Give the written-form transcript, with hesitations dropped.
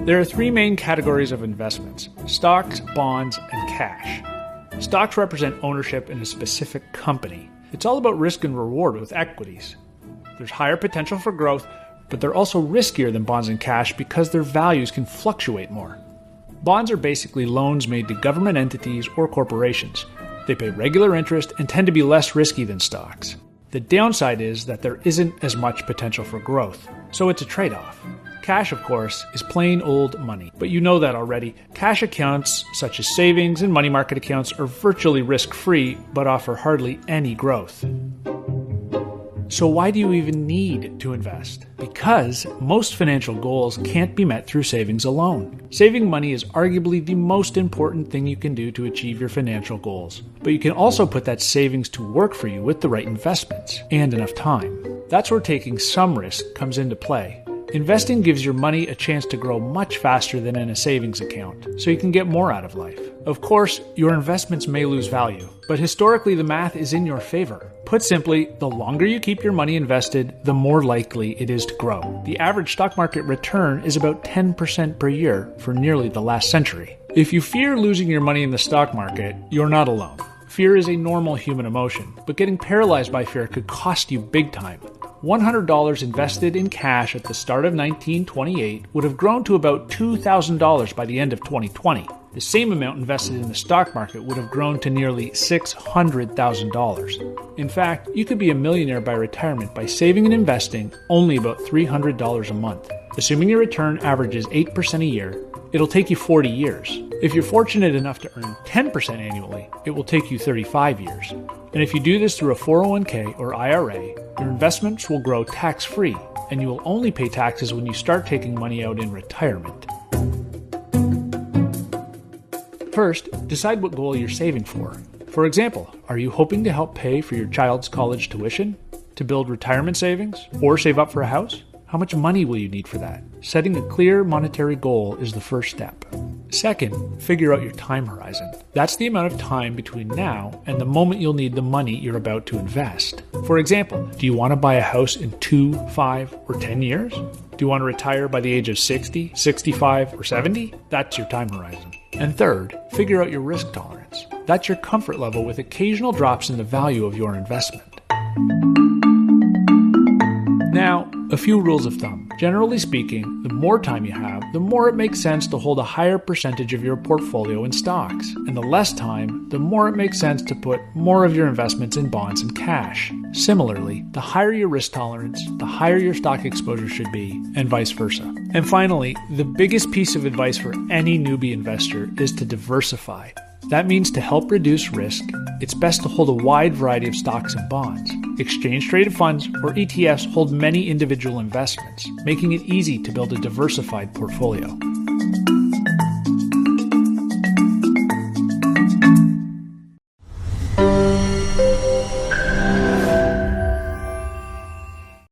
There are three main categories of investments: stocks, bonds, and cash. Stocks represent ownership in a specific company. It's all about risk and reward with equities. There's higher potential for growth, but they're also riskier than bonds and cash because their values can fluctuate more. Bonds are basically loans made to government entities or corporations. They pay regular interest and tend to be less risky than stocks. The downside is that there isn't as much potential for growth, so it's a trade-off. Cash, of course, is plain old money, but you know that already. Cash accounts, such as savings and money market accounts, are virtually risk-free, but offer hardly any growth. So why do you even need to invest? Because most financial goals can't be met through savings alone. Saving money is arguably the most important thing you can do to achieve your financial goals. But you can also put that savings to work for you with the right investments and enough time. That's where taking some risk comes into play. Investing gives your money a chance to grow much faster than in a savings account, so you can get more out of life. Of course, your investments may lose value, but historically the math is in your favor. Put simply, the longer you keep your money invested, the more likely it is to grow. The average stock market return is about 10% per year for nearly the last century. If you fear losing your money in the stock market, you're not alone. Fear is a normal human emotion, but getting paralyzed by fear could cost you big time. $100 invested in cash at the start of 1928 would have grown to about $2,000 by the end of 2020. The same amount invested in the stock market would have grown to nearly $600,000. In fact, you could be a millionaire by retirement by saving and investing only about $300 a month. Assuming your return averages 8% a year, it'll take you 40 years. If you're fortunate enough to earn 10% annually, it will take you 35 years. And if you do this through a 401k or IRA, your investments will grow tax-free, and you will only pay taxes when you start taking money out in retirement. First, decide what goal you're saving for. For example, are you hoping to help pay for your child's college tuition? To build retirement savings? Or save up for a house? How much money will you need for that? Setting a clear monetary goal is the first step. Second, figure out your time horizon. That's the amount of time between now and the moment you'll need the money you're about to invest. For example, do you want to buy a house in 2, 5, or 10 years? Do you want to retire by the age of 60, 65, or 70? That's your time horizon. And third, figure out your risk tolerance. That's your comfort level with occasional drops in the value of your investment. Now, a few rules of thumb. Generally speaking, the more time you have, the more it makes sense to hold a higher percentage of your portfolio in stocks. And the less time, the more it makes sense to put more of your investments in bonds and cash. Similarly, the higher your risk tolerance, the higher your stock exposure should be, and vice versa. And finally, the biggest piece of advice for any newbie investor is to diversify. That means to help reduce risk, it's best to hold a wide variety of stocks and bonds. Exchange-traded funds, or ETFs, hold many individual investments, making it easy to build a diversified portfolio.